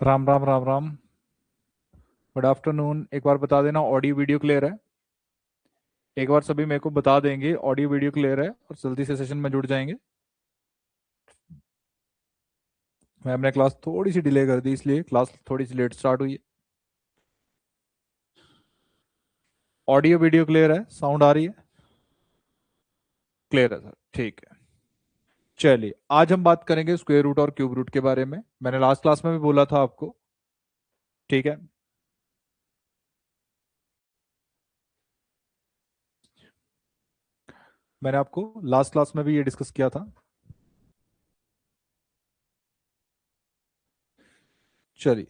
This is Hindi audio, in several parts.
राम राम राम राम। Good afternoon. एक बार बता देना ऑडियो वीडियो क्लियर है। एक बार सभी मेरे को बता देंगे ऑडियो वीडियो क्लियर है और जल्दी से सेशन में जुड़ जाएंगे। मैम ने क्लास थोड़ी सी डिले कर दी इसलिए क्लास थोड़ी सी लेट स्टार्ट हुई है। ऑडियो वीडियो क्लियर है, साउंड आ रही है? क्लियर है सर, ठीक है। चलिए आज हम बात करेंगे स्क्वायर रूट और क्यूब रूट के बारे में। मैंने लास्ट क्लास में भी बोला था आपको, ठीक है। मैंने आपको लास्ट क्लास में भी ये डिस्कस किया था। चलिए,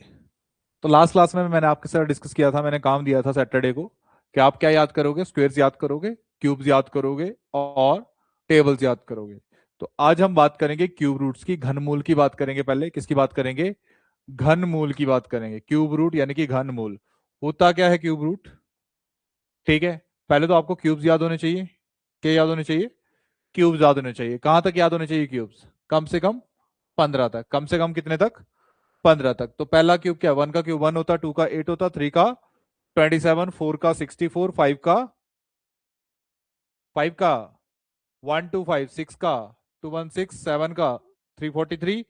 तो लास्ट क्लास में मैंने आपके साथ डिस्कस किया था, मैंने काम दिया था सैटरडे को कि आप क्या याद करोगे, स्क्वायर्स याद करोगे, क्यूब्स याद करोगे और टेबल्स याद करोगे। तो आज हम बात करेंगे क्यूब रूट्स की, घनमूल की बात करेंगे। पहले किसकी बात करेंगे? घनमूल की बात करेंगे। क्यूब रूट यानी कि घनमूल होता क्या है क्यूब रूट, ठीक है। पहले तो आपको क्यूब्स याद होने चाहिए। क्या याद होने चाहिए? क्यूब्स याद होने चाहिए। कहां तक याद होने चाहिए क्यूब्स? कम से कम 15 तक। कम से कम कितने तक? 15 तक। तो पहला क्यूब क्या? वन का क्यूब वन होता, टू का 8 होता, थ्री का 27, फोर का 64, फाइव का 125, सिक्स का 216, सेवन का 343,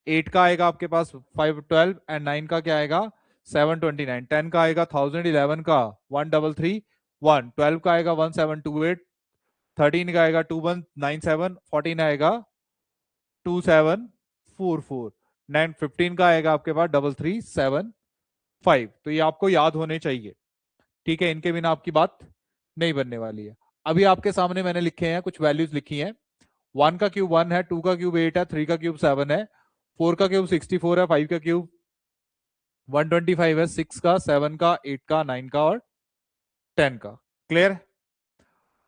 एट का आएगा आपके पास 512 एंड नाइन का क्या आएगा? 729, टेन का आएगा 1000, इलेवन का 1331, ट्वेल्व का आएगा 1728, थर्टीन का आएगा 2197, फोर्टीन आएगा 2744, नाइन फिफ्टीन का आएगा आपके पास 3375। तो ये आपको याद होने चाहिए, ठीक है। इनके बिना आपकी बात नहीं बनने वाली है। अभी आपके सामने मैंने लिखे हैं, कुछ वैल्यूज लिखी हैं। वन का क्यूब वन है, टू का क्यूब एट है, थ्री का क्यूब सेवन है, फोर का क्यूब 64 है, फाइव का क्यूब 125 है, सिक्स का, सेवन का, एट का, नाइन का और टेन का। क्लियर?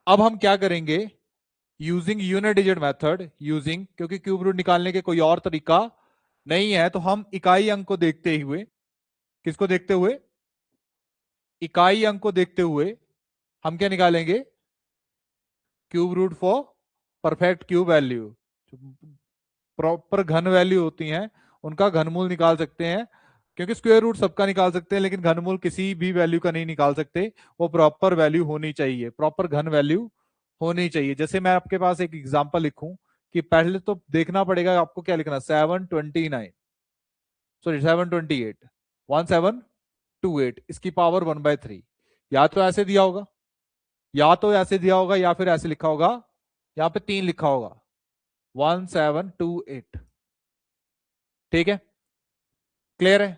अब हम क्या करेंगे? Using unit digit method, using, क्योंकि क्यूब रूट निकालने के कोई और तरीका नहीं है, तो हम इकाई अंक को देखते हुए, किसको देखते हुए? इकाई अंक को देखते हुए हम क्या निकालेंगे? Cube root for perfect cube value. Proper घन वैल्यू होती हैं उनका घनमूल निकाल सकते हैं, क्योंकि स्क्वायर रूट सबका निकाल सकते हैं लेकिन घनमूल किसी भी वैल्यू का नहीं निकाल सकते। वो प्रॉपर वैल्यू होनी चाहिए, प्रॉपर घन वैल्यू होनी चाहिए। जैसे मैं आपके पास एक एग्जांपल लिखूं कि पहले तो देखना पड़ेगा आपको क्या लिखना, 729, सॉरी 728, 1728, इसकी पावर 1/3। या तो ऐसे दिया होगा, या तो ऐसे दिया होगा, या फिर ऐसे लिखा होगा, यहाँ पे तीन लिखा होगा 1728, ठीक है। क्लियर है?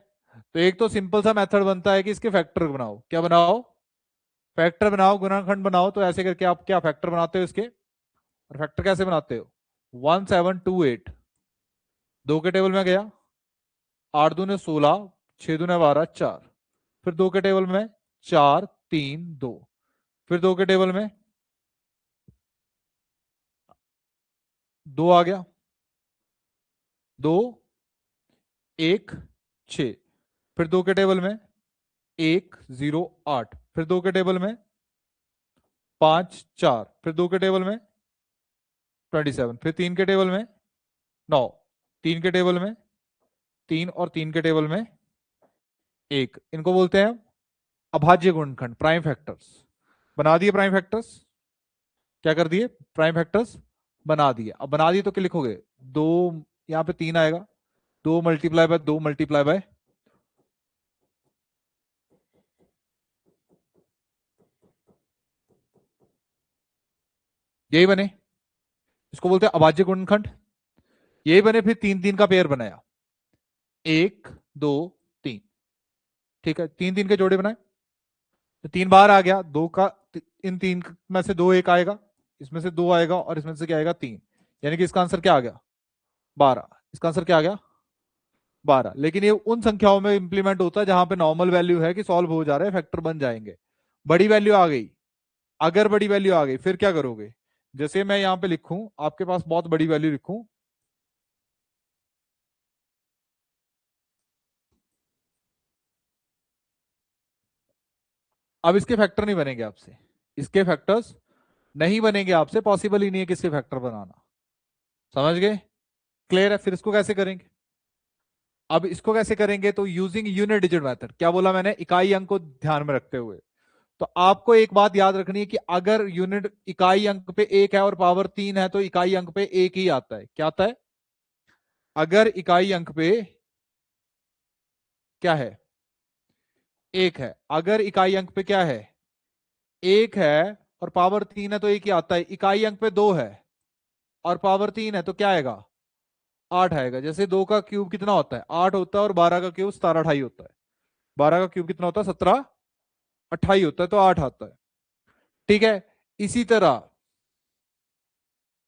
तो एक तो सिंपल सा मेथड बनता है कि इसके फैक्टर बनाओ। क्या बनाओ? फैक्टर बनाओ, गुणनखंड बनाओ। तो ऐसे करके आप क्या फैक्टर बनाते हो इसके, और फैक्टर कैसे बनाते हो? 1728 दो के टेबल में गया, आठ दूने 16, छह दूने 12, चार। फिर दो के टेबल में चार, तीन, दो। फिर दो के टेबल में दो आ गया, दो, एक, छ। फिर दो के टेबल में एक, जीरो, आठ। फिर दो के टेबल में पांच, चार। फिर दो के टेबल में 27। फिर तीन के टेबल में नौ, तीन के टेबल में तीन और तीन के टेबल में एक। इनको बोलते हैं अभाज्य गुणनखंड, प्राइम फैक्टर्स। बना दिए प्राइम फैक्टर्स। क्या कर दिए? प्राइम फैक्टर्स बना दिए। अब बना दिए तो क्या लिखोगे? दो, यहां पे तीन आएगा, दो मल्टीप्लाई बाय दो मल्टीप्लाई बाय, यही बने। इसको बोलते हैं अभाज्य गुणनखंड। यही बने। फिर तीन तीन का पेयर बनाया, एक, दो, तीन, ठीक है। तीन तीन के जोड़े बनाए तो तीन बार आ गया, दो का, इन तीन में से दो एक आएगा, इसमें से दो आएगा और इसमें से क्या आएगा? तीन। यानी कि इसका आंसर क्या आ गया? 12। इसका आंसर क्या आ गया? 12। लेकिन ये उन संख्याओं में इंप्लीमेंट होता है जहां पे नॉर्मल वैल्यू है कि सॉल्व हो जा रहा है, फैक्टर बन जाएंगे। बड़ी वैल्यू आ गई, अगर बड़ी वैल्यू आ गई फिर क्या करोगे? जैसे मैं यहां पे लिखूं, आपके पास बहुत बड़ी वैल्यू लिखूं, अब इसके फैक्टर नहीं बनेंगे आपसे, इसके फैक्टर्स नहीं बनेंगे आपसे, पॉसिबल ही नहीं है कि इसके फैक्टर बनाना। समझ गए? क्लियर है? फिर इसको कैसे करेंगे? अब इसको कैसे करेंगे, तो यूजिंग यूनिट डिजिट मेथड, क्या बोला मैंने, इकाई अंक को ध्यान में रखते हुए। तो आपको एक बात याद रखनी है कि अगर यूनिट इकाई अंक पे एक है और पावर 3 है तो इकाई अंक पे एक ही आता है। क्या आता है, अगर इकाई अंक पे क्या है, एक है, अगर इकाई अंक पे क्या है, एक है और पावर 3 है तो एक ही आता है। इकाई अंक पे दो है और पावर 3 है तो क्या आएगा, 8 आएगा। जैसे 2 का क्यूब कितना होता है, 8 होता है, और 12 का क्यूब 17 28 होता है। 12 का क्यूब कितना होता है, 17 28 होता है, तो 8 आता है। ठीक है, इसी तरह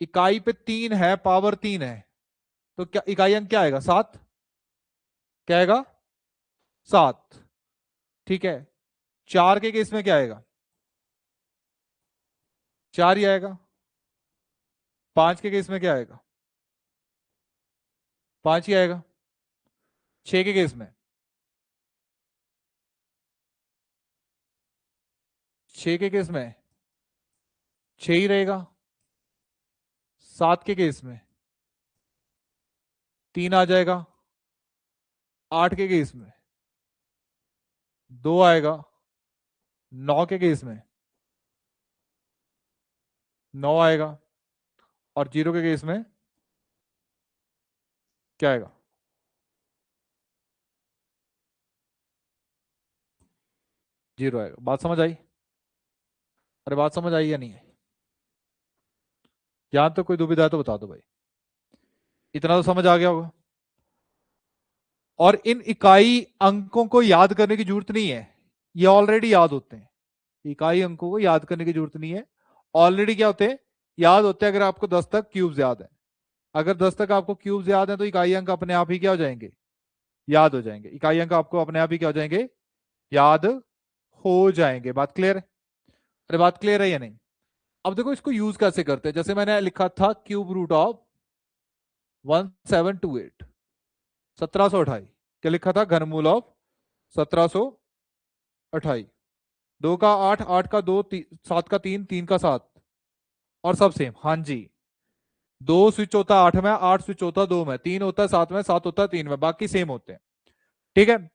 इकाई पे 3 है, पावर 3 है, तो क्या इकाई अंक क्या आएगा, 7। क्या आएगा, 7। ठीक है, 4 के केस में क्या आएगा, 4 ही आएगा। 5 के केस में क्या आएगा, 5 ही आएगा। 6 के केस में, 6 के केस में 6 ही रहेगा। 7 के केस में 3 आ जाएगा। 8 के केस में 2 आएगा। 9 के केस में 9 आएगा। और 0 के केस में क्या आएगा, 0 आएगा। बात समझ आई, अरे बात समझ आई या नहीं है, यहां तो कोई दुविधा है तो बता दो भाई। इतना तो समझ आ गया होगा। और इन इकाई अंकों को याद करने की जरूरत नहीं है, ये ऑलरेडी याद होते हैं। इकाई अंकों को याद करने की जरूरत नहीं है, ऑलरेडी क्या होते हैं, याद होते हैं। अगर आपको 10 तक क्यूब्स याद है, अगर 10 तक आपको क्यूब्स याद है तो इकाई अंक अपने आप ही क्या हो जाएंगे, याद हो जाएंगे। इकाई अंक आपको अपने आप ही क्या हो जाएंगे, याद हो जाएंगे। बात क्लियर है, अरे बात क्लियर है या नहीं। अब देखो इसको यूज कैसे करते हैं, जैसे मैंने लिखा था क्यूब रूट ऑफ 1728, 1728। क्या लिखा था, घनमूल ऑफ 1728। 2 का 8, 8 का 2, 7 का 3, 3 का 7, और सब सेम। हाँ जी, 2 स्विच होता है 8 में, 8 स्विच होता है 2 में, 3 होता है 7 में, 7 होता है 3 में, बाकी सेम होते हैं। ठीक है,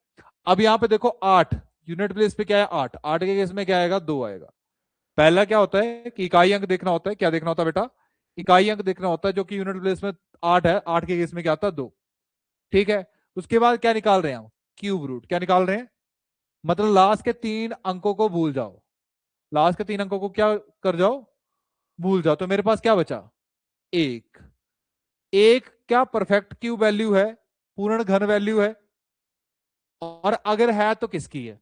अब यहां पे देखो 8 यूनिट प्लेस पे क्या है, 8, 8 के केस में क्या आएगा, 2 आएगा। पहला क्या होता है कि इकाई अंक देखना होता है, क्या देखना होता है बेटा, इकाई अंक देखना होता है, जो कि यूनिट प्लेस में 8 है, 8 के केस में क्या आता है, 2। ठीक है, उसके बाद क्या निकाल रहे हैं हम, क्यूब रूट। क्या निकाल रहे हैं, मतलब लास्ट के 3 अंकों को भूल जाओ, लास्ट के 3 अंकों को क्या कर जाओ, भूल जाओ। तो मेरे पास क्या बचा, एक। एक क्या परफेक्ट क्यूब वैल्यू है, पूर्ण घन वैल्यू है, और अगर है तो किसकी है,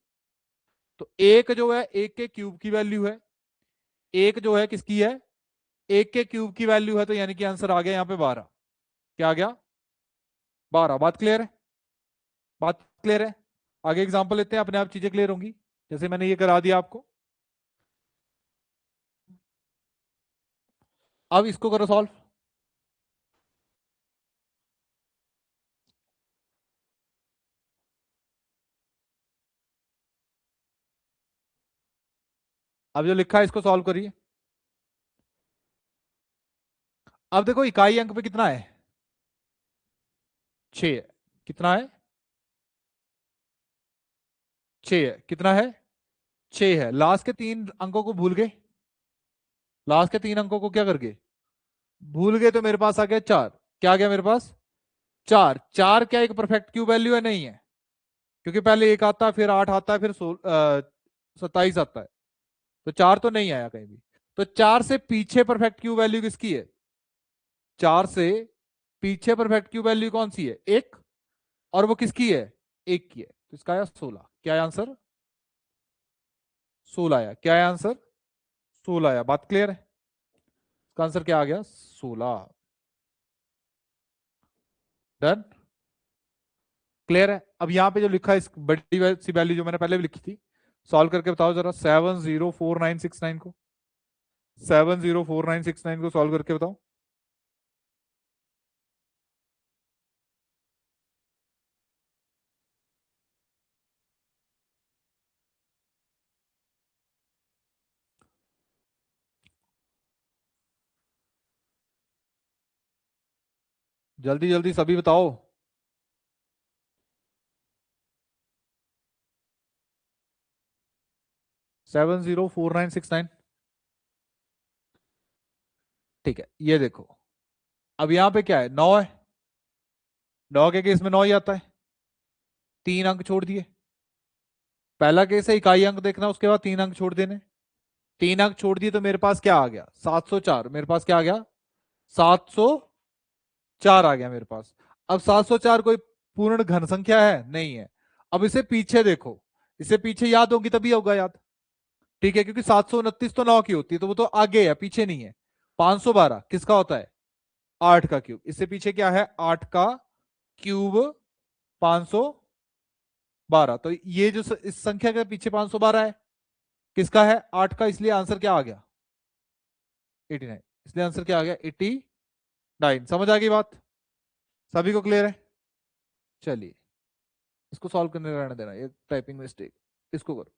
तो एक जो है एक के क्यूब की वैल्यू है, एक जो है किसकी है, एक के क्यूब की वैल्यू है, तो यानी कि आंसर आ गया यहाँ पे 12। क्या आ गया, 12। बात क्लियर है, बात क्लियर है। आगे एग्जांपल लेते हैं, अपने आप चीजें क्लियर होंगी, जैसे मैंने ये करा दिया आपको। अब इसको करो सॉल्व। अब जो लिखा है इसको सॉल्व करिए। अब देखो इकाई अंक पे कितना है, 6 है। कितना है, 6 है। कितना है, 6 है। लास्ट के 3 अंकों को भूल गए, लास्ट के 3 अंकों को क्या कर गए, भूल गए, तो मेरे पास आ गया 4। क्या आ गया मेरे पास, 4। 4 क्या एक परफेक्ट क्यूब वैल्यू है, नहीं है, क्योंकि पहले एक आता है, फिर 8 आता है, फिर 27 आता है, तो 4 तो नहीं आया कहीं भी। तो 4 से पीछे परफेक्ट क्यूब वैल्यू किसकी है, 4 से पीछे परफेक्ट क्यूब वैल्यू कौन सी है, एक, और वो किसकी है, एक की है, तो इसका आया 16। क्या है आंसर, 16 आया। क्या है आंसर, 16 आया। बात क्लियर है, इसका आंसर क्या आ गया, 16। डन, क्लियर है। अब यहाँ पे जो लिखा है इस बड़ी सी वैल्यू जो मैंने पहले भी लिखी थी, सॉल्व करके बताओ जरा, 704969 को, 704969 को सॉल्व करके बताओ। जल्दी जल्दी सभी बताओ। 704969। ठीक है, ये देखो, अब यहां पे क्या है, 9 है। 9 के केस में 9 ही आता है, 3 अंक छोड़ दिए। पहला केस है इकाई अंक देखना, उसके बाद 3 अंक छोड़ देने। 3 अंक छोड़ दिए तो मेरे पास क्या आ गया, 704। मेरे पास क्या आ गया, 704 आ गया मेरे पास। अब 704 कोई पूर्ण घन संख्या है, नहीं है। अब इसे पीछे देखो, इसे पीछे याद होगी तभी होगा याद। ठीक है, क्योंकि 729 तो 9 की होती है, तो वो तो आगे है, पीछे नहीं है। 512 किसका होता है, 8 का क्यूब। इससे पीछे क्या है, 8 का क्यूब 512। तो ये जो इस संख्या के पीछे 512 है, किसका है, 8 का। इसलिए आंसर क्या आ गया, 89। इसलिए आंसर क्या आ गया, 89। समझ आ गई बात, सभी को क्लियर है। चलिए, इसको सॉल्व करने रहने देना, ये टाइपिंग मिस्टेक, इसको करो।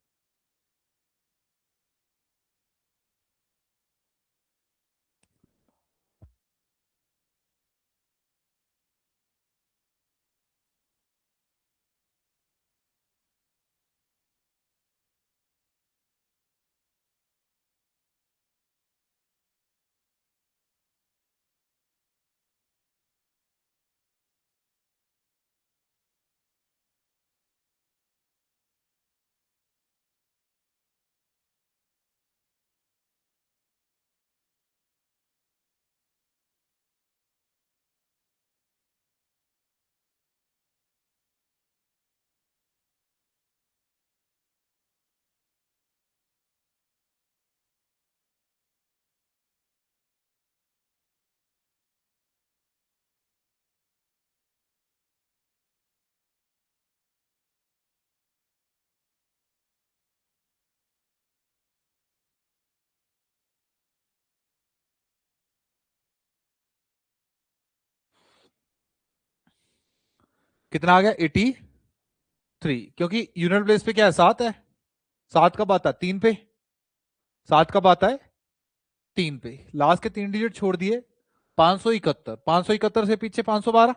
कितना आ गया, 83। क्योंकि यूनिट प्लेस पे क्या है, 7 है। 7 कब आता है, 3 पे। 7 कब आता है, 3 पे। लास्ट के 3 डिजिट छोड़ दिए, 571। 571 से पीछे 512।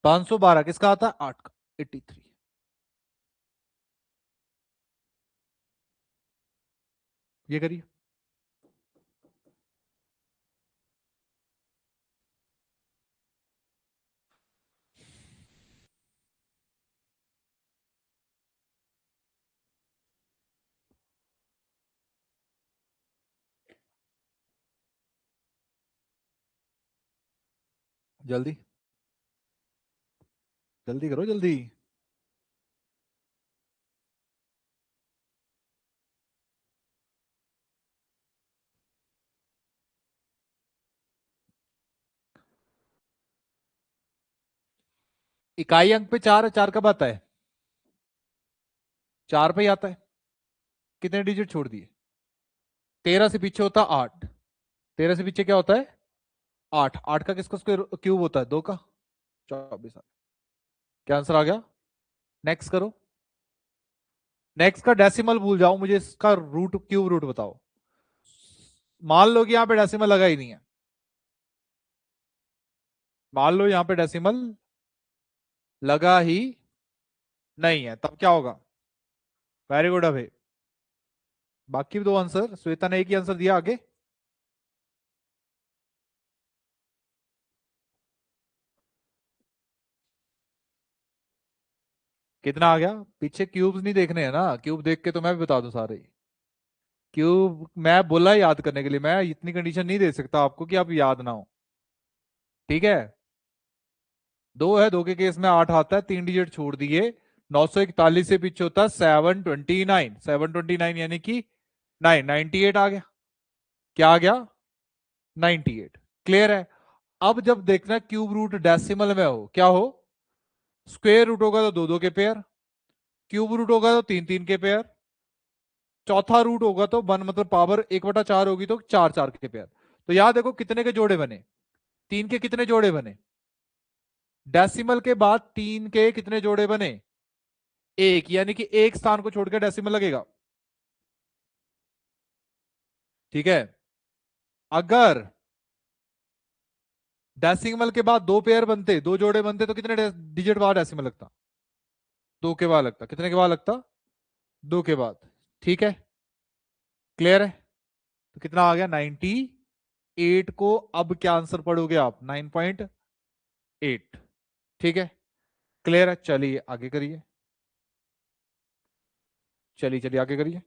512 किसका आता है, 8 का, 83। ये करिए। जल्दी जल्दी करो, जल्दी। इकाई अंक पे 4 है, 4 कब आता है, 4 पे ही आता है। कितने डिजिट छोड़ दिए, 13 से पीछे होता 8। 13 से पीछे क्या होता है, 8। 8 का किसका स्क्वायर क्यूब होता है, 2 का, 24। क्या आंसर आ गया, नेक्स्ट करो। नेक्स्ट का डेसिमल भूल जाओ, मुझे इसका रूट, क्यूब रूट बताओ। मान लो कि यहां पे डेसिमल लगा ही नहीं है। मान लो यहां पे डेसिमल लगा ही नहीं है, तब क्या होगा, वेरी गुड अभे। बाकी भी 2 आंसर, श्वेता ने एक ही आंसर दिया आगे। कितना आ गया, पीछे क्यूब्स नहीं देखने हैं ना, क्यूब देख के तो मैं भी बता दूं सारे। क्यूब मैं बोला याद करने के लिए, मैं इतनी कंडीशन नहीं दे सकता आपको कि आप याद ना हो। ठीक है, 2 है, 2 के केस में 8 आता है, 3 डिजिट छोड़ दिए। 941 से पीछे होता है 729। 729 यानी कि 98 आ गया। क्या आ गया, 98। क्लियर है। अब जब देखना क्यूब रूट डेसिमल में हो, क्या हो, स्क्वायर रूट होगा तो 2 2 के पेयर, क्यूब रूट होगा तो 3 3 के पेयर, चौथा रूट होगा तो 1 मतलब पावर 1/4 होगी तो 4 4 के पेयर। तो यहां देखो कितने के जोड़े बने, 3 के कितने जोड़े बने, डेसिमल के बाद 3 के कितने जोड़े बने, एक। यानी कि एक स्थान को छोड़कर डेसिमल लगेगा। ठीक है, अगर डेसिमल के बाद 2 पेयर बनते, 2 जोड़े बनते, तो कितने डिजिट बाद डेसिमल लगता, 2 के बाद लगता। कितने के बाद लगता, 2 के बाद। ठीक है, क्लियर है? तो कितना आ गया 98 को अब क्या आंसर पढ़ोगे आप 9.8। ठीक है, क्लियर है? चलिए आगे करिए, चलिए चलिए आगे करिए।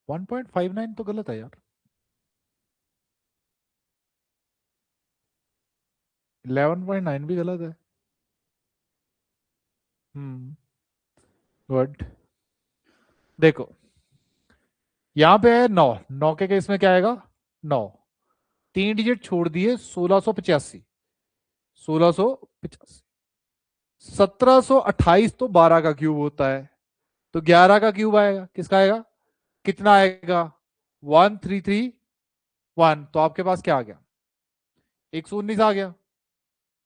1.59 तो गलत है यार। 11.9 भी गलत है। हम्म, गुड। देखो यहाँ पे है 9, 9 के केस में क्या आएगा? 9, 3 डिजिट छोड़ दिए, 1685, 1685। 1728 तो 12 का क्यूब होता है, तो 11 का क्यूब आएगा, किसका आएगा? कितना आएगा? 1331। तो आपके पास क्या आ गया? 119 आ गया,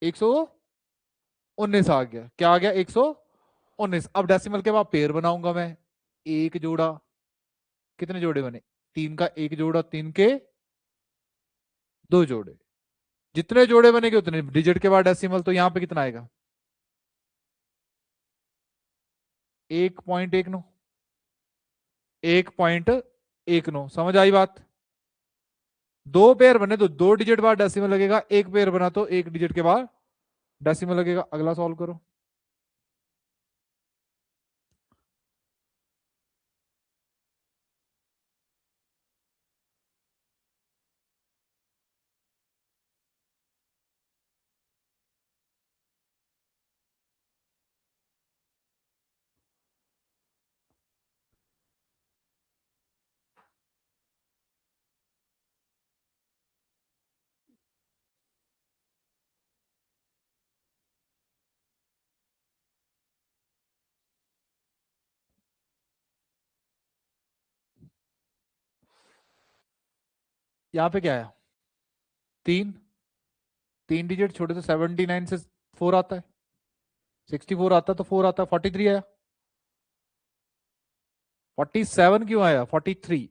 119 आ गया, क्या आ गया? 119। अब डेसिमल के बाद पेयर बनाऊंगा मैं, एक जोड़ा, कितने जोड़े बने? 3 का एक जोड़ा, 3 के दो जोड़े, जितने जोड़े बनेंगे उतने डिजिट के बाद डेसिमल, तो यहां पे कितना आएगा? 1.19, 1.19। समझ आई बात? दो पेयर बने तो 2 डिजिट बाद डेसिमल लगेगा, एक पेयर बना तो 1 डिजिट के बाद डेसिमल लगेगा। अगला सॉल्व करो। यहाँ पे क्या है? 3, 3 डिजिट छोटे, तो 79 से 4 आता है, 64 आता है, तो 4 आता है, 43 आया। 47 क्यों आया? 43,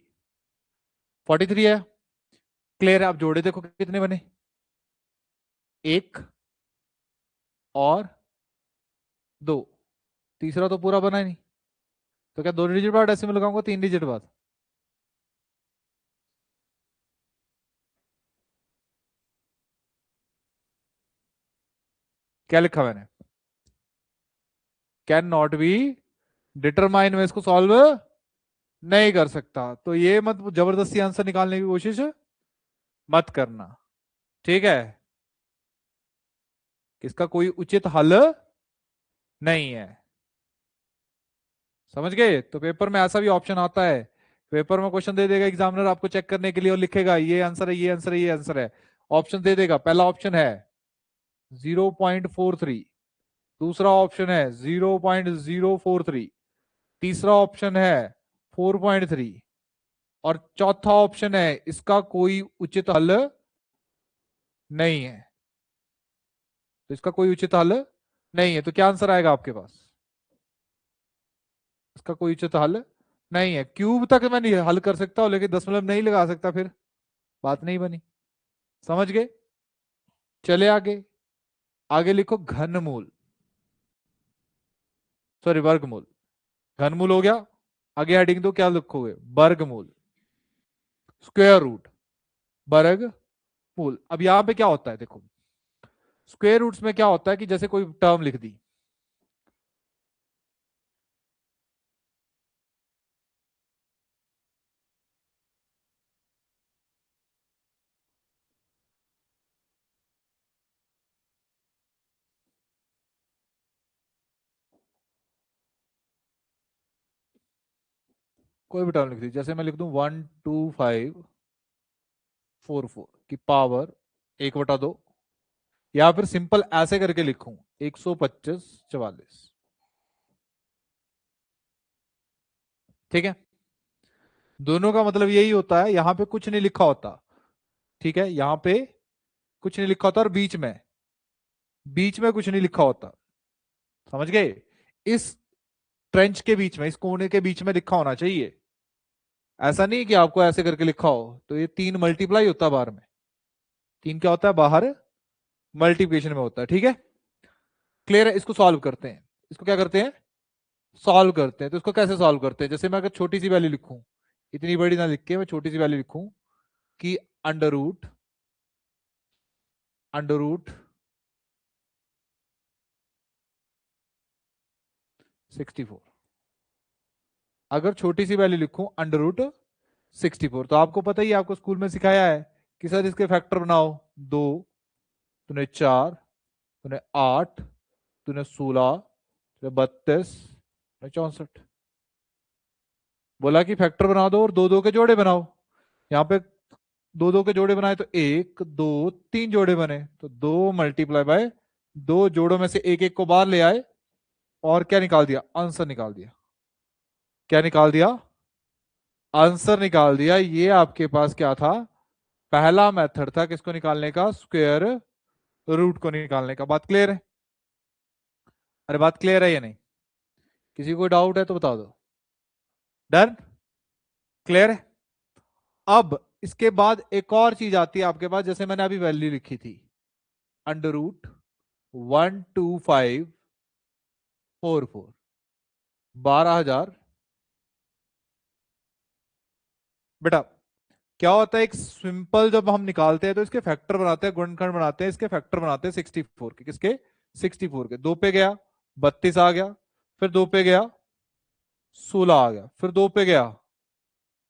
43 है। क्लियर है? आप जोड़े देखो कितने बने, एक और दो, तीसरा तो पूरा बना ही नहीं। तो क्या 2 डिजिट बाद डेसिमल लगाऊंगा, 3 डिजिट बाद? क्या लिखा मैंने? कैन नॉट बी डिटरमाइन, में इसको सॉल्व नहीं कर सकता, तो ये मत जबरदस्ती आंसर निकालने की कोशिश मत करना। ठीक है? इसका कोई उचित हल नहीं है। समझ गए? तो पेपर में ऐसा भी ऑप्शन आता है, पेपर में क्वेश्चन दे देगा एग्जामिनर आपको चेक करने के लिए, और लिखेगा ये आंसर है, ये आंसर है, ये आंसर है। ऑप्शन दे देगा, पहला ऑप्शन है 0.43, दूसरा ऑप्शन है 0.043, तीसरा ऑप्शन है 4.3, और चौथा ऑप्शन है इसका कोई उचित हल नहीं है। तो इसका कोई उचित हल नहीं है, तो क्या आंसर आएगा आपके पास? इसका कोई उचित हल नहीं है। क्यूब तक मैं नहीं हल कर सकता हूं, लेकिन दशमलव नहीं लगा सकता, फिर बात नहीं बनी। समझ गए? चले आगे। आगे लिखो घनमूल, सॉरी वर्गमूल। घनमूल हो गया, आगे हेडिंग दो, क्या लिखोगे? वर्गमूल, स्क्वायर रूट, वर्गमूल। अब यहां पे क्या होता है देखो, स्क्वायर रूट्स में क्या होता है कि जैसे कोई टर्म लिख दी, कोई भी टर्म लिख दीजिए, जैसे मैं लिख दूं 12544 की पावर 1/2, या फिर सिंपल ऐसे करके लिखूं 125 44। ठीक है, दोनों का मतलब यही होता है, यहां पे कुछ नहीं लिखा होता। ठीक है, यहां पे कुछ नहीं लिखा होता और बीच में कुछ नहीं लिखा होता। समझ गए? इस ट्रेंच के बीच में, इस कोने के बीच में लिखा होना चाहिए। ऐसा नहीं कि आपको ऐसे करके लिखा हो। तो ये 3 मल्टीप्लाई होता है बाहर में। 3 क्या होता है बाहर? मल्टीप्लिकेशन में होता है। ठीक है, क्लियर है? इसको सॉल्व करते हैं। इसको क्या करते हैं? सॉल्व करते हैं। तो इसको कैसे सॉल्व करते हैं? जैसे मैं अगर छोटी सी वैल्यू लिखूं, इतनी बड़ी ना लिख के मैं छोटी सी वैल्यू लिखूं कि अंडर रूट 64। अगर छोटी सी वैल्यू लिखूं अंडर रूट 64, तो आपको पता ही है, आपको स्कूल में सिखाया है कि सर इसके फैक्टर बनाओ। 2 तूने 4, तूने 8, तूने 16, तूने 32, तूने 64। बोला कि फैक्टर बना दो और दो दो के जोड़े बनाओ। यहाँ पे दो दो के जोड़े बनाए तो 1 2 3 जोड़े बने, तो 2 × 2 जोड़ों में से एक एक को बाहर ले आए और क्या निकाल दिया? आंसर निकाल दिया। क्या निकाल दिया? आंसर निकाल दिया। ये आपके पास क्या था? पहला मेथड था किसको निकालने का? स्क्वायर रूट को निकालने का। बात क्लियर है? अरे बात क्लियर है या नहीं? किसी को डाउट है तो बता दो। डन? क्लियर है? अब इसके बाद एक और चीज आती है आपके पास, जैसे मैंने अभी वैल्यू लिखी थी √12544, 12,000। बेटा क्या होता है, एक सिंपल जब हम निकालते हैं तो इसके फैक्टर बनाते हैं, गुणनखंड बनाते हैं, इसके फैक्टर बनाते हैं 64 के। किसके? 64 के। 2 पे गया 32 आ गया, फिर 2 पे गया 16 आ गया, फिर 2 पे गया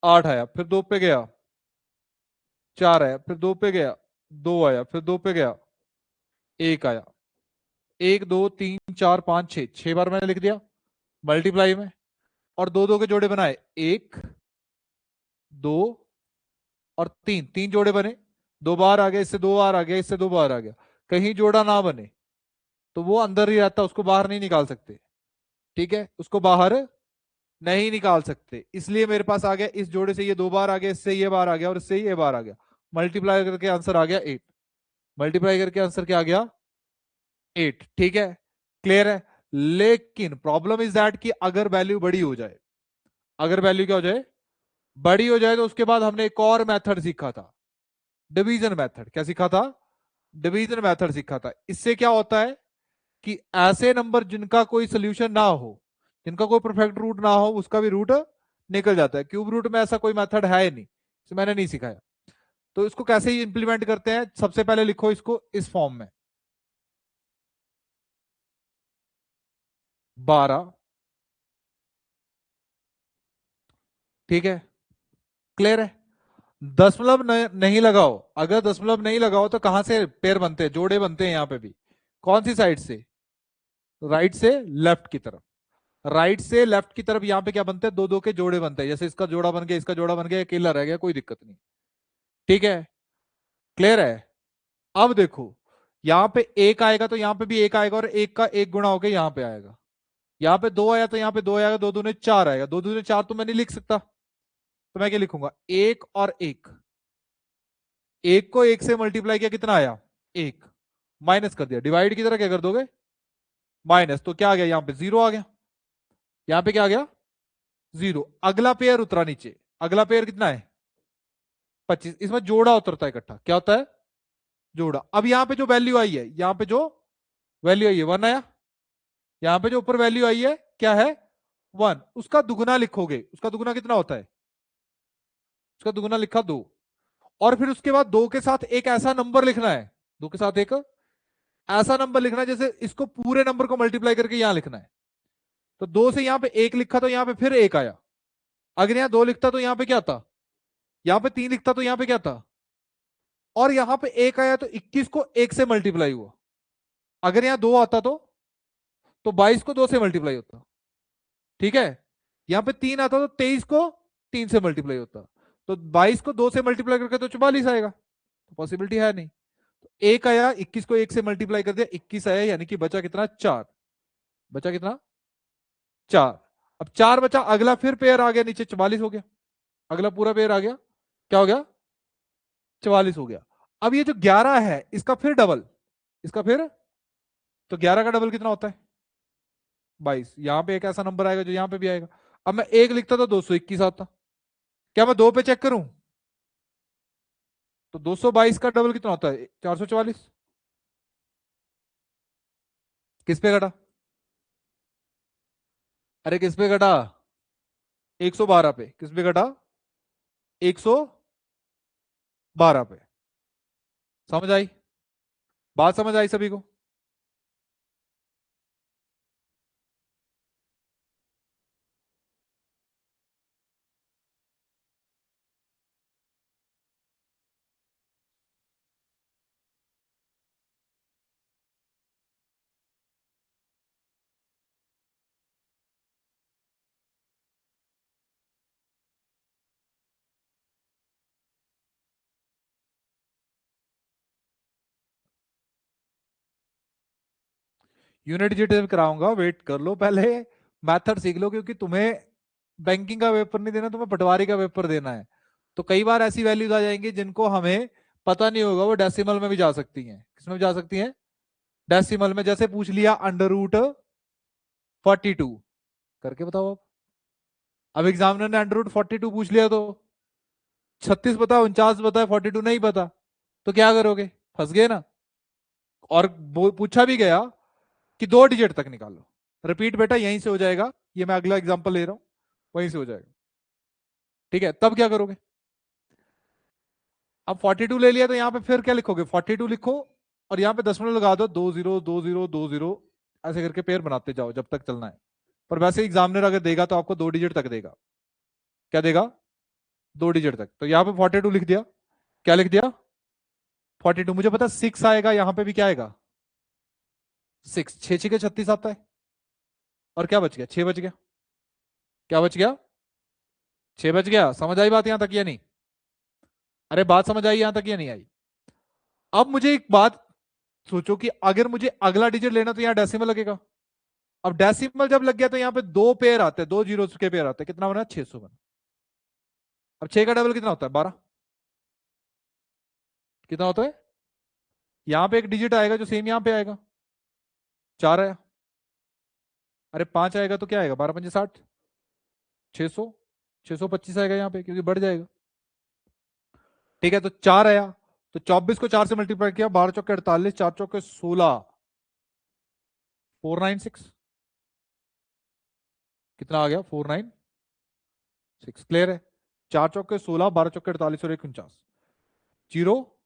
8 आया, फिर 2 पे गया 4 आया, फिर 2 पे गया 2 आया, फिर 2 पे गया 1 आया। 1 2 3 4 5 6, 6 बार मैंने लिख दिया मल्टीप्लाई में। और दो दो के जोड़े बनाए, 1 2 और 3, 3 जोड़े बने। 2 बार आ गया, इससे 2 बार आ गया, इससे 2 बार आ गया। कहीं जोड़ा ना बने तो वो अंदर ही रहता, उसको बाहर नहीं निकाल सकते। ठीक है, उसको बाहर नहीं निकाल सकते, इसलिए मेरे पास आ गया इस जोड़े से ये 2 बार आ गया, इससे ये बार आ गया और इससे ये बार आ गया। मल्टीप्लाई करके आंसर आ गया 8। मल्टीप्लाई करके आंसर क्या आ गया? 8। ठीक है, क्लियर है? लेकिन प्रॉब्लम इज दैट कि अगर वैल्यू बड़ी हो जाए, अगर वैल्यू क्या हो जाए? बड़ी हो जाए, तो उसके बाद हमने एक और मेथड सीखा था, डिवीजन मेथड। क्या सीखा था? डिवीजन मेथड सीखा था। इससे क्या होता है कि ऐसे नंबर जिनका कोई सोल्यूशन ना हो, जिनका कोई परफेक्ट रूट ना हो, उसका भी रूट निकल जाता है। क्यूब रूट में ऐसा कोई मेथड है नहीं, इसे मैंने नहीं सिखाया। तो इसको कैसे ही इंप्लीमेंट करते हैं? सबसे पहले लिखो इसको इस फॉर्म में, 12। ठीक है, क्लियर है? दशमलव नहीं लगाओ। अगर दशमलव नहीं लगाओ तो कहां से पेयर बनते हैं, जोड़े बनते हैं? यहां पे भी कौन सी साइड से? राइट से लेफ्ट की तरफ। राइट से लेफ्ट की तरफ यहां पे क्या बनते हैं? दो दो के जोड़े बनते हैं। जैसे इसका जोड़ा बन गया, इसका जोड़ा बन गया, अकेला रह गया, कोई दिक्कत नहीं। ठीक है, क्लियर है? अब देखो, यहां पे एक आएगा तो यहां पे भी एक आएगा, और एक का एक गुणा होकर यहां पे आएगा। यहां पे 2 आया तो यहां पे 2 आएगा, 2 दूने 4 आएगा। 2 दूने 4 तो मैं नहीं लिख सकता, तो मैं क्या लिखूंगा? एक और एक। एक को एक से मल्टीप्लाई किया, कितना आया? एक। माइनस कर दिया, डिवाइड की तरह क्या कर दोगे? माइनस। तो क्या आ गया? यहां पे 0 आ गया। यहां पे क्या आ गया? 0। अगला पेयर उतरा नीचे। अगला पेयर कितना है? 25। इसमें जोड़ा उतरता है इकट्ठा। क्या होता है? जोड़ा। अब यहां पे जो वैल्यू आई है, यहां पे जो वैल्यू आई है 1 आया। यहां पे जो ऊपर वैल्यू आई है क्या है? 1। उसका दुगना लिखोगे। उसका दुगना कितना होता है? उसका दुगना लिखा 2। और फिर उसके बाद 2 के साथ एक ऐसा नंबर लिखना है, 2 के साथ एक ऐसा नंबर लिखना है जैसे इसको पूरे नंबर को मल्टीप्लाई करके यहां लिखना है। तो 2 से यहां पे 1 लिखा तो यहां पे फिर 1 आया। अगर यहां 2 लिखता तो यहां पे क्या था? यहां पे 3 लिखता तो यहां पे क्या था? और यहां पे 1 आया तो 21 को 1 से मल्टीप्लाई हुआ। अगर यहां 2 आता तो 22 को 2 से मल्टीप्लाई होता। ठीक है, यहां पे 3 आता तो 23 को 3 से मल्टीप्लाई होता, तो 22 को 2 से मल्टीप्लाई करके तो 44 आएगा, तो पॉसिबिलिटी है नहीं। तो एक आया, 21 को 1 से मल्टीप्लाई कर दिया, 21 आया, यानी कि बचा कितना, 4। बचा कितना, 4। अब 4 बचा, अगला फिर पेयर आ गया नीचे, 44 हो गया। अगला पूरा पेयर आ गया, क्या हो गया, 44 हो गया। अब ये जो 11 है इसका फिर डबल, इसका फिर, तो 11 का डबल कितना होता है, 22। यहां पे एक ऐसा नंबर आएगा जो यहां पे भी आएगा। अब मैं एक लिखता तो 221 आता, क्या मैं 2 पे चेक करूं, तो 222 का डबल कितना होता है, 444। किस पे घटा, अरे किस पे घटा, 112 पे। किस पे घटा, 112 पे। समझ आई, बात समझ आई सभी को। यूनिट डिजिट कराऊंगा, वेट कर लो पहले, मैथड सीख लो, क्योंकि तुम्हें बैंकिंग का पेपर नहीं देना, तुम्हें पटवारी का पेपर देना है। तो कई बार ऐसी वैल्यूज आ जाएंगी जिनको हमें पता नहीं होगा, वो डेसिमल में भी जा सकती हैं। किसमें भी जा सकती हैं, डेसिमल में। जैसे पूछ लिया √42 करके बताओ। अब एग्जामिनर ने √42 पूछ लिया, तो 36 पता, 49 पता है, 42 नहीं पता, तो क्या करोगे, फंस गए ना। और पूछा भी गया कि 2 डिजिट तक निकालो, रिपीट बेटा यहीं से हो जाएगा, ये मैं अगला एग्जांपल ले रहा हूं, वहीं से हो जाएगा। ठीक है, तब क्या करोगे, अब 42 ले लिया, तो यहां पे फिर क्या लिखोगे, 42 लिखो, और यहां पे दशमलव लगा दो, 20 20 20, ऐसे करके पेयर बनाते जाओ जब तक चलना है। पर वैसे एग्जामिनर अगर देगा तो आपको 2 डिजिट तक देगा। क्या देगा, 2 डिजिट तक। तो यहाँ पे 42 लिख दिया, क्या लिख दिया, 42। मुझे पता 6 आएगा, यहां पे भी क्या आएगा, 6। 6 6 के 36 आता है, और क्या बच गया, 6 बच गया। क्या बच गया, 6 बच गया। समझ आई बात यहां तक या नहीं, अरे बात समझ आई यहां तक या नहीं आई। अब मुझे एक बात सोचो कि अगर मुझे अगला डिजिट लेना तो यहाँ डेसिमल लगेगा। अब डेसिमल जब लग गया तो यहाँ पे 2 पेयर आते हैं, 2 जीरो के पेयर आते हैं, कितना बना, 600 बना। अब 6 का डबल कितना होता है, 12। कितना होता है, यहाँ पे एक डिजिट आएगा जो सेम यहाँ पे आएगा, 4 आया। अरे 5 आएगा तो क्या आएगा, 12 5 60, 600, 625 आएगा यहाँ पे, क्योंकि बढ़ जाएगा। ठीक है, तो 4 आया, तो 24 को 4 से मल्टीप्लाई किया, 12 चौके 48, 4 चौके 16, 496। कितना आ गया, 496। क्लियर है, 4 चौके 16, 12 चौके 48 और 1 49। जीरो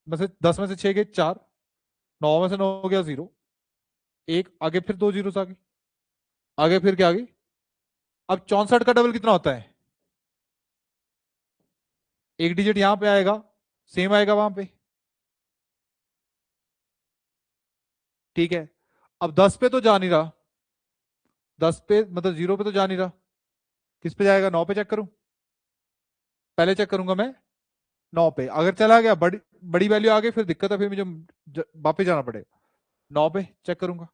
में से 10 में से 6 गए 4, 9 में से 9 हो गया 0, एक आगे फिर 2 जीरो आ गई, आगे फिर क्या आ गई। अब 64 का डबल कितना होता है, एक डिजिट यहां पे आएगा, सेम आएगा वहां पे। ठीक है, अब 10 पे तो जा नहीं रहा, 10 पे मतलब 0 पे तो जा नहीं रहा, किस पे जाएगा, 9 पे चेक करूं, पहले चेक करूंगा मैं 9 पे। अगर चला गया, बड़ी बड़ी वैल्यू आ गई, फिर दिक्कत है, फिर मुझे वापस जाना पड़ेगा। 9 पे चेक करूंगा,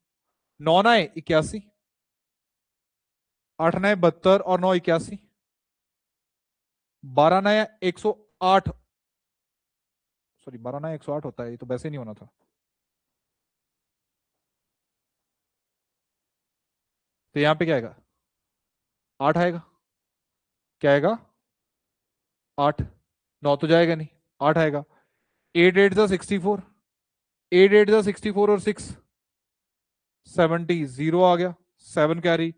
9 9 81, 8 9 72 और 9 81, 12 9 108। सॉरी, 12 9 108 होता है, ये तो वैसे नहीं होना था। तो यहाँ पे क्या आएगा, 8 आएगा, क्या आएगा, 8। 9 तो जाएगा नहीं, 8 आएगा। 8 8 जा 64, 8 8 जा 64 और 6 70, 0 आ गया, 7 कैरी,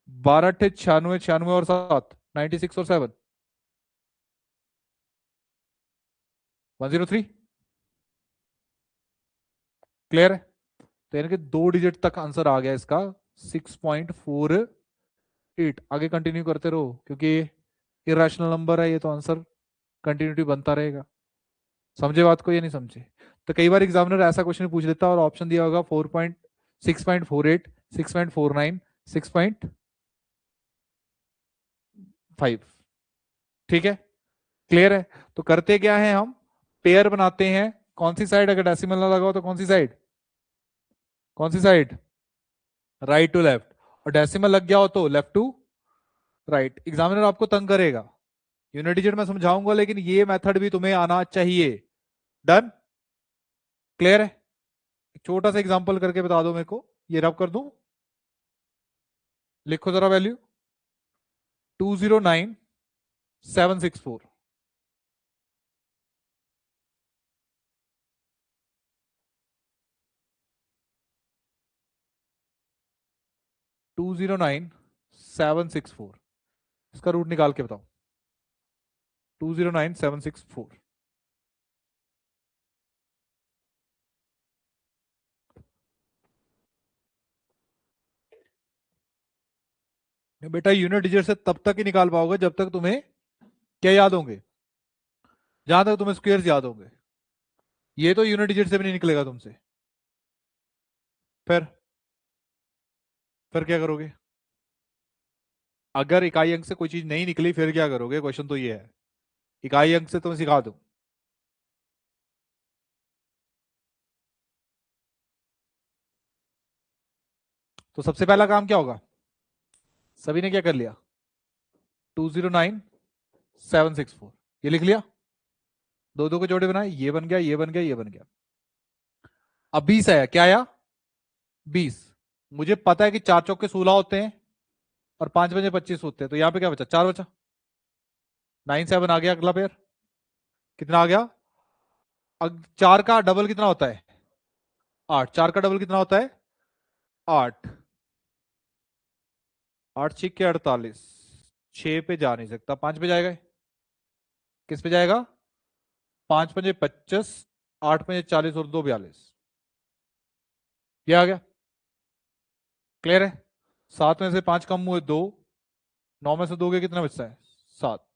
12 8 96, 96 और 7 96 और 7 103। क्लियर है, तो यानी कि 2 डिजिट तक आंसर आ गया इसका, 6.48। आगे कंटिन्यू करते रहो, क्योंकि इरेशनल नंबर है ये, तो आंसर कंटिन्यूटी बनता रहेगा। समझे बात को या नहीं समझे। तो कई बार एग्जामिनर ऐसा क्वेश्चन पूछ लेता है और ऑप्शन दिया होगा 6.48, 6.49, 6.5, ठीक है, क्लियर है। तो करते क्या है, हम पेयर बनाते हैं। कौन सी साइड, अगर डेसिमल ना लगा हो तो कौन सी साइड, कौन सी साइड, राइट टू लेफ्ट, और डेसिमल लग गया हो तो लेफ्ट टू राइट। एग्जामिनर आपको तंग करेगा, यूनिट डिजिट मैं समझाऊंगा, लेकिन ये मेथड भी तुम्हें आना चाहिए। डन, क्लियर है। एक छोटा सा एग्जांपल करके बता दो मेरे को, ये रब कर दूं, लिखो जरा वैल्यू 209764। 209764, इसका रूट निकाल के बताओ। 209764, बेटा यूनिट डिजिट से तब तक ही निकाल पाओगे जब तक तुम्हें क्या याद होंगे, जहां तक तुम्हें स्क्वायर्स याद होंगे। ये तो यूनिट डिजिट से भी नहीं निकलेगा तुमसे। फिर फिर क्या करोगे, अगर इकाई अंक से कोई चीज नहीं निकली फिर क्या करोगे, क्वेश्चन तो ये है। इकाई अंक से तुम्हें सिखा दूं, तो सबसे पहला काम क्या होगा, सभी ने क्या कर लिया, 209764 ये लिख लिया, दो दो के जोड़े बनाए, ये बन गया, ये बन गया, ये बन गया। अब 20 आया, क्या आया, 20। मुझे पता है कि 4 चौके 16 होते हैं और 5 बजे 25 होते हैं, तो यहां पे क्या बचा, 4 बचा। 97 आ गया, अगला पेयर कितना आ गया, 4 का डबल कितना होता है, 8। 4 का डबल कितना होता है, 8। 8 छिक्के 48, 6 पे जा नहीं सकता, 5 पे जाएगा। किस पे जाएगा, 5 5 25, 8 5 40 और 2 42, ये आ गया, क्लियर है। 7 में से 5 कम हुए 2, 9 में से 2 गए, कितना बचता है, 7।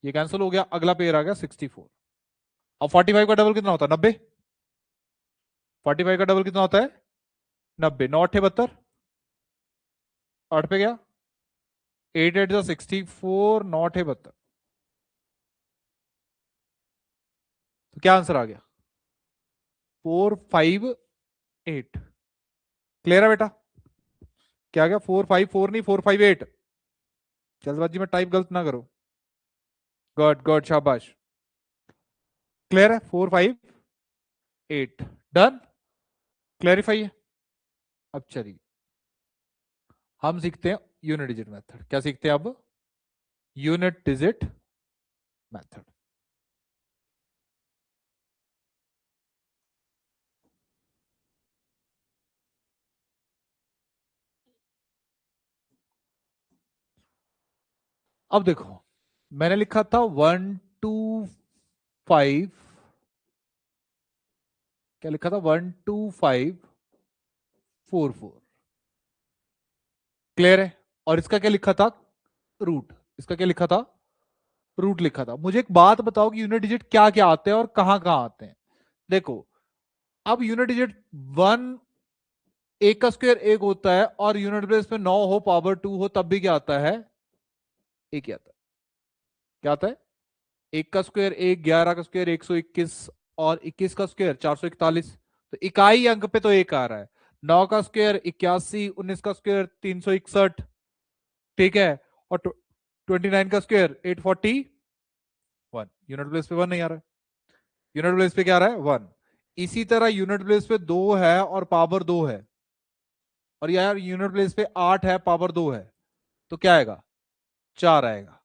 ये कैंसिल हो गया, अगला पेयर आ गया 64। अब 45 का डबल कितना होता है, 90। 45 का डबल कितना होता है, 90। 9 8 72, 8 पे गया, 8 8 64, 9 8 72, तो क्या आंसर आ गया, 458। क्लियर है बेटा, क्या आ गया, 454 नहीं, 458। जल्दबाजी में टाइप गलत ना करो, गुड गुड शाबाश, क्लियर है, 458। डन, क्लैरिफाई है। अब चलिए हम सीखते हैं यूनिट डिजिट मेथड। क्या सीखते हैं अब, यूनिट डिजिट मेथड। अब देखो, मैंने लिखा था 125, क्या लिखा था, 12544, क्लियर है। और इसका क्या लिखा था, रूट, इसका क्या लिखा था, रूट लिखा था। मुझे एक बात बताओ कि यूनिट डिजिट क्या क्या आते हैं और कहां कहां आते हैं। देखो, अब यूनिट डिजिट 1, एक का स्क्वायर एक होता है, और यूनिट प्लेस में 9 हो, पावर 2 हो, तब भी क्या आता है, एक ही आता है। क्या आता है, एक का स्क्वायर एक, 11 का स्क्वायर 121, और 21 का स्क्वायर 441, तो इकाई अंक पे तो एक आ रहा है। 9 का स्क्वायर 81, 19 का स्क्वायर 361, ठीक है, और 29 का स्क्वायर 841। यूनिट प्लेस पे 1 नहीं आ रहा है, यूनिट प्लेस पे क्या आ रहा है, 1। इसी तरह यूनिट प्लेस पे 2 है और पावर 2 है, और यार यूनिट प्लेस पे 8 है, पावर 2 है, तो क्या आएगा, 4 आएगा।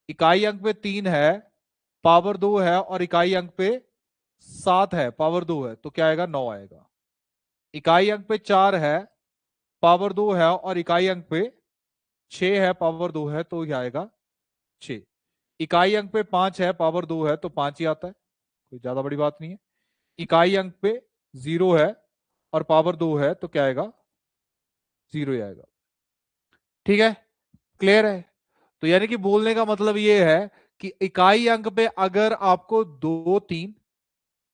इकाई अंक पे 3 है, पावर 2 है, और इकाई अंक पे 7 है, पावर 2 है, तो क्या आएगा, 9 आएगा। इकाई अंक पे 4 है, पावर 2 है, और इकाई अंक पे 6 है, पावर 2 है, तो क्या आएगा, 6। इकाई अंक पे 5 है, पावर 2 है, तो 5 ही आता है, कोई ज्यादा बड़ी बात नहीं है। इकाई अंक पे 0 है और पावर 2 है, तो क्या आएगा, 0 ही आएगा, ठीक है, क्लियर है। तो यानी कि बोलने का मतलब ये है कि इकाई अंक पे अगर आपको 2 3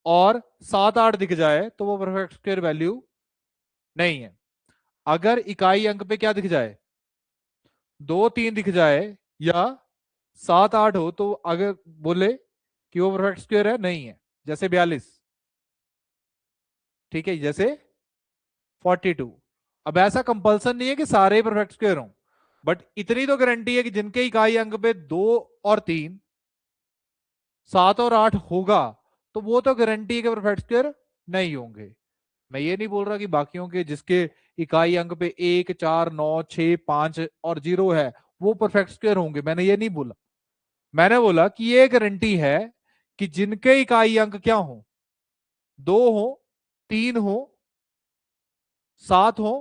और 7 8 दिख जाए तो वो परफेक्ट स्क्वायर वैल्यू नहीं है। अगर इकाई अंक पे क्या दिख जाए, 2 3 दिख जाए या 7 8 हो तो अगर बोले कि वो परफेक्ट स्क्वायर है, नहीं है। जैसे 42, ठीक है, जैसे 42। अब ऐसा कंपल्सन नहीं है कि सारे परफेक्ट स्क्वायर हों, बट इतनी तो गारंटी है कि जिनके इकाई अंक पे 2 और 3, 7 और 8 होगा, तो वो तो गारंटी है कि परफेक्ट स्क्वायर नहीं होंगे। मैं ये नहीं बोल रहा कि बाकियों के जिसके इकाई अंक पे 1 4 9 6 5 और 0 है वो परफेक्ट स्क्वायर होंगे, मैंने ये नहीं बोला। मैंने बोला कि ये गारंटी है कि जिनके इकाई अंक क्या हो, 2 हो, 3 हो, 7 हो,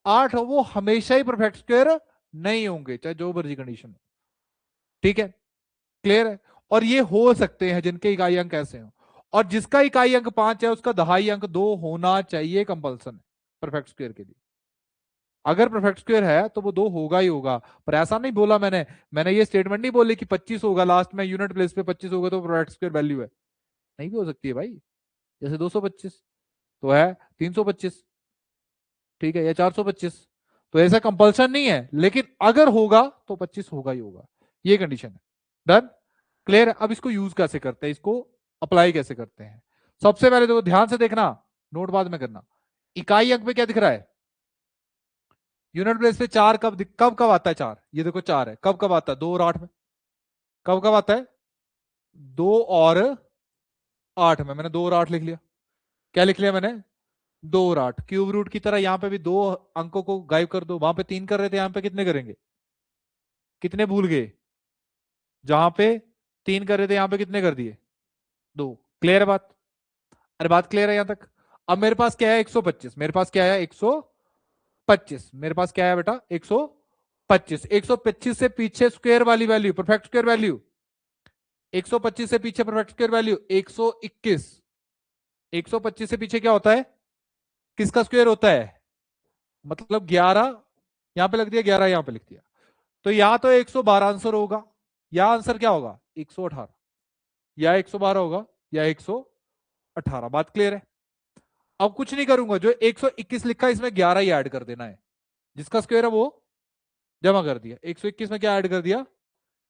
8 हो, वो हमेशा ही परफेक्ट स्क्वायर नहीं होंगे, चाहे जो मर्जी कंडीशन हो। ठीक है, क्लियर है। और ये हो सकते हैं जिनके इकाई अंक ऐसे हो, और जिसका इकाई अंक 5 है उसका दहाई अंक 2 होना चाहिए, कंपल्सन है परफेक्ट स्क्वायर के लिए। अगर परफेक्ट स्क्वायर है तो वो 2 होगा ही होगा। पर ऐसा नहीं बोला मैंने, मैंने ये स्टेटमेंट नहीं बोली कि 25 होगा लास्ट में, यूनिट प्लेस पे 25 होगा तो परफेक्ट स्क्वायर वैल्यू है। नहीं भी हो सकती है भाई, जैसे 225 तो है, 325, ठीक है, या 425। तो ऐसा कंपल्सन नहीं है, लेकिन अगर होगा तो 25 होगा ही होगा, ये कंडीशन है। Done, clear. अब इसको यूज कैसे करते हैं, इसको अप्लाई कैसे करते हैं। सबसे पहले तो ध्यान से देखना, नोट बाद में करना। इकाई अंक में क्या दिख रहा है, यूनिट प्लेस पे 4 कब कब आता है 4, ये देखो 4 है, कब कब आता है 2 और 8 में, कब कब आता है 2 और 8 में। मैंने 2 और 8 लिख लिया, क्या लिख लिया मैंने, 2 और 8। क्यूब रूट की तरह यहां पे भी 2 अंकों को गायब कर दो, वहां पे 3 कर रहे थे, यहां पे कितने करेंगे, कितने भूल गए, जहां पे 3 कर रहे थे यहां पे कितने कर दिए, 2। क्लियर है बात, अरे बात क्लियर है यहां तक। अब मेरे पास क्या है 125, मेरे पास क्या है 125, मेरे पास क्या है बेटा 125। 125 से पीछे स्क्वायर वाली वैल्यू, परफेक्ट स्क्वायर वैल्यू, 125 से पीछे परफेक्ट स्क्वायर वैल्यू 121। 125 से पीछे क्या होता है, किसका स्क्वायर होता है, मतलब 11, यहां पे लग दिया 11, यहां पे लिख दिया। तो या तो 112 आंसर होगा, या आंसर क्या होगा 118, या 112 होगा या 118। बात क्लियर है। अब कुछ नहीं करूंगा, जो 121 लिखा है इसमें 11 ही ऐड कर देना है, जिसका स्क्वायर है वो जमा कर दिया। 121 में क्या ऐड कर दिया,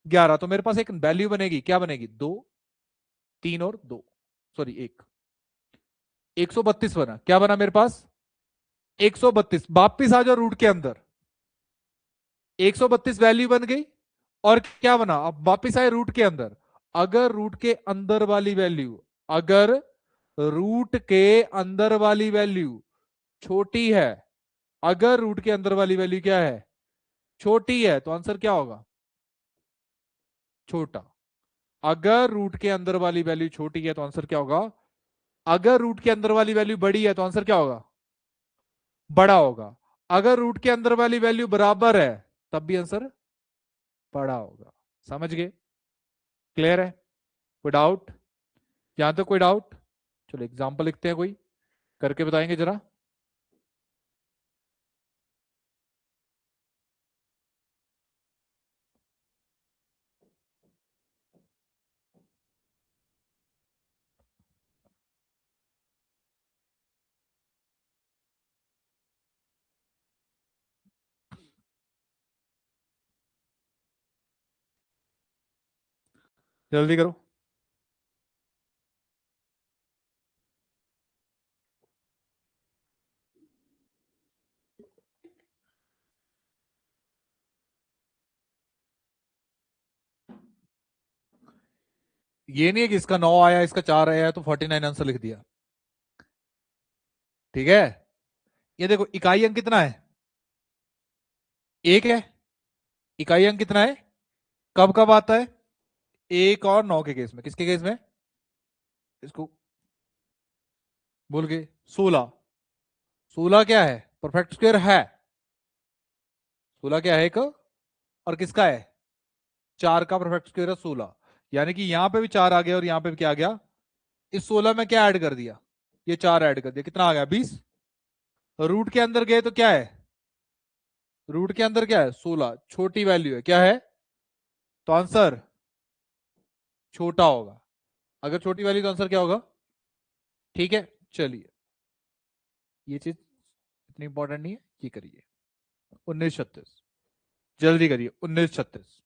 11। तो मेरे पास एक वैल्यू बनेगी, क्या बनेगी, 2, 3 और 2, सॉरी 132 बना, क्या बना मेरे पास 132। वापिस आ जाओ रूट के अंदर, 132 वैल्यू बन गई, और क्या बना, अब वापिस आए रूट के अंदर। अगर रूट के अंदर वाली वैल्यू, अगर रूट के अंदर वाली वैल्यू छोटी है, अगर रूट के अंदर वाली वैल्यू क्या है, छोटी है, तो आंसर क्या होगा, छोटा। अगर रूट के अंदर वाली वैल्यू छोटी है तो आंसर क्या होगा, अगर रूट के अंदर वाली वैल्यू बड़ी है तो आंसर क्या होगा, बड़ा होगा। अगर रूट के अंदर वाली वैल्यू बराबर है तब भी आंसर बड़ा होगा। समझ गए, क्लियर है, कोई डाउट, यहां तक कोई डाउट। चलो एग्जांपल लिखते हैं, कोई करके बताएंगे जरा। जल्दी करो। ये नहीं है कि इसका 9 आया इसका 4 आया तो 49 आंसर लिख दिया, ठीक है। ये देखो इकाई अंक कितना है, 1 है। इकाई अंक कितना है, कब कब आता है, 1 और 9 के केस में, किसके केस में, इसको भूल गए, 16। 16 क्या है, परफेक्ट स्क्वायर है, 16 क्या है एक, और किसका है, 4 का परफेक्ट स्क्वायर है 16। यानी कि यहां पे भी 4 आ गया और यहां पे भी क्या आ गया, इस 16 में क्या ऐड कर दिया, ये 4 ऐड कर दिया, कितना आ गया 20। रूट के अंदर गए तो क्या है, रूट के अंदर क्या है 16, छोटी वैल्यू है, क्या है, तो आंसर छोटा होगा। अगर छोटी वैल्यू तो आंसर क्या होगा, ठीक है। चलिए, ये चीज इतनी इंपॉर्टेंट नहीं है, ये करिए 1936, जल्दी करिए 1936।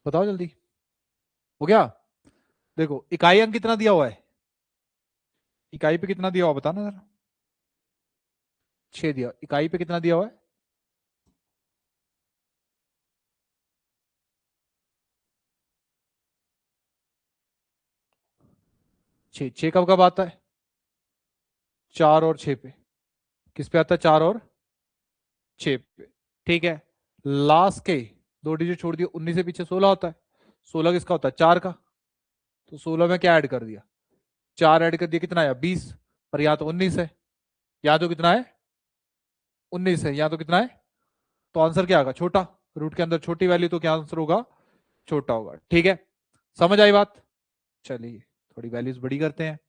बताओ जल्दी। हो गया? देखो इकाई अंक कितना दिया हुआ है, इकाई पे कितना दिया हुआ बताना जरा। 6 दिया, इकाई पे कितना दिया हुआ है? 6। 6 कब कब आता है? 4 और 6 पे। किस पे आता है? 4 और 6 पे। ठीक है। लास्ट के 2 डिजिट छोड़ दिए, 19 से पीछे 16 होता है। 16 किसका होता है? 4 का। तो 16 में क्या ऐड कर दिया? 4 ऐड कर दिया, कितना आया? 20। पर यहाँ तो 19 है, यहाँ तो कितना है? 19 है, यहाँ तो कितना है? तो आंसर क्या आएगा? छोटा। रूट के अंदर छोटी वैल्यू, तो क्या आंसर होगा? छोटा होगा। ठीक है, समझ आई बात? चलिए थोड़ी वैल्यूज बड़ी करते हैं।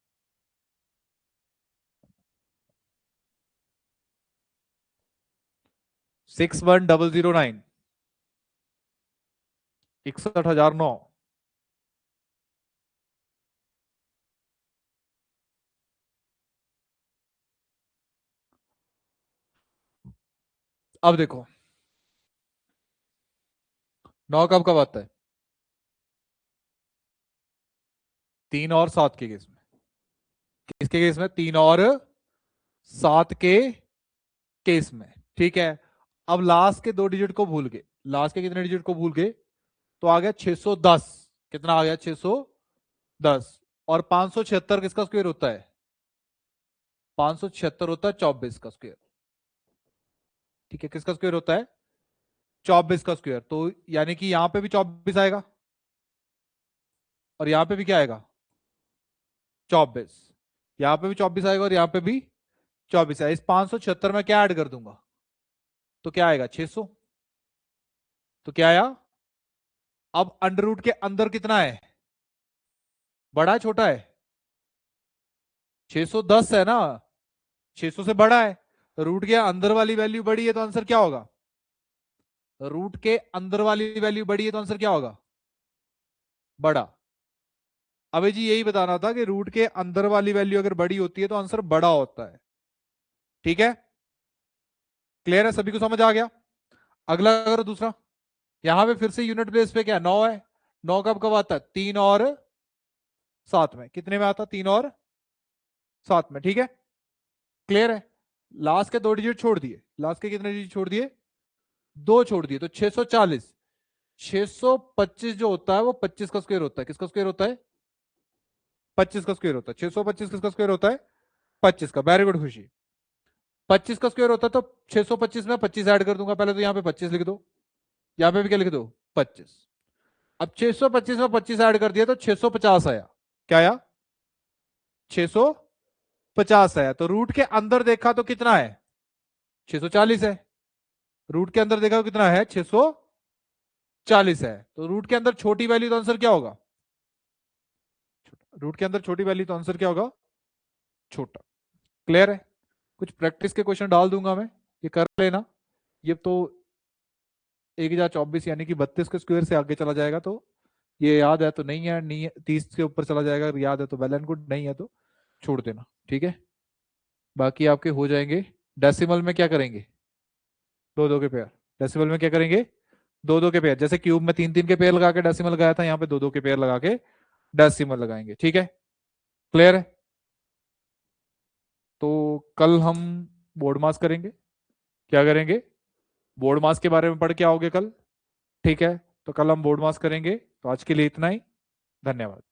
61009, 61,009। अब देखो 9 कब कब आता है? 3 और 7 के केस में। किसके केस में? 3 और 7 के केस में। ठीक है। अब लास्ट के 2 डिजिट को भूल गए, लास्ट के कितने डिजिट को भूल गए? तो आ गया 610। कितना आ गया? 610। और 576 किसका स्क्वायर होता है? 576 होता है 24 का स्क्वायर। ठीक है, किसका स्क्वायर होता है? 24 का स्क्वायर। तो यानी कि यहां पे भी 24 आएगा, और यहां पे भी क्या आएगा? 24। यहां पे भी 24 आएगा, और यहां पे भी 24 है। इस 576 में क्या ऐड कर दूंगा? तो क्या आएगा? 600। तो क्या आया? अब अंडर रूट के अंदर कितना है? बड़ा है छोटा है? 610 है ना, 600 से बड़ा है। रूट के अंदर वाली वैल्यू बड़ी है, तो आंसर क्या होगा? रूट के अंदर वाली वैल्यू बड़ी है, तो आंसर क्या होगा? बड़ा। अबे जी यही बताना था कि रूट के अंदर वाली वैल्यू अगर बड़ी होती है तो आंसर बड़ा होता है। ठीक है, क्लियर है? सभी को समझ आ गया? अगला करो दूसरा। यहां पे फिर से यूनिट प्लेस पे क्या? 9 है। 9 कब कब आता है? 3 और 7 में। कितने में आता? 3 और 7 में। ठीक है, क्लियर है? लास्ट के 2 डिजिट छोड़ दिए, लास्ट के कितने डिजिट छोड़ दिए? 2 छोड़ दिए, तो 640। 625 जो होता है वो 25 का स्क्वायर होता है। किसका स्क्वायर होता है? 25 का स्क्वायर होता है। 625 किसका स्क्वायर होता है? 25 का। वेरी गुड खुशी। 25 का स्क्वायर होता है, तो 625 में 25 ऐड कर दूंगा। पहले तो यहाँ पे 25 लिख दो, यहाँ पे भी क्या लिख दो? 25। अब 625 में 25 ऐड कर दिया तो 650 आया। क्या आया? 650 आया। तो रूट के अंदर देखा तो कितना है? 640 है। रूट के अंदर देखा तो कितना है? 640 है। तो रूट के अंदर छोटी वैल्यू, तो आंसर क्या होगा? रूट के अंदर छोटी वैल्यू, तो आंसर क्या होगा? छोटा। क्लियर है? कुछ प्रैक्टिस के क्वेश्चन डाल दूंगा मैं, ये कर लेना। ये तो 1024 यानी कि 32 के स्क्वायर से आगे चला जाएगा, तो ये याद है तो नहीं है, नहीं है 30 के ऊपर चला जाएगा, अगर याद है तो वेल एंड गुड, नहीं है तो छोड़ देना। ठीक है, बाकी आपके हो जाएंगे। डेसिमल में क्या करेंगे? दो दो के पेयर। डेसिमल में क्या करेंगे? दो दो के पेयर। जैसे क्यूब में 3 3 के पेयर लगा के डेसिमल लगाया था, यहाँ पे दो दो के पेयर लगा के डेसिमल लगाएंगे। ठीक है, क्लियर है? तो कल हम बोर्ड मास करेंगे। क्या करेंगे? बोर्ड मास के बारे में पढ़ के आओगे कल। ठीक है, तो कल हम बोर्ड मास करेंगे। तो आज के लिए इतना ही। धन्यवाद।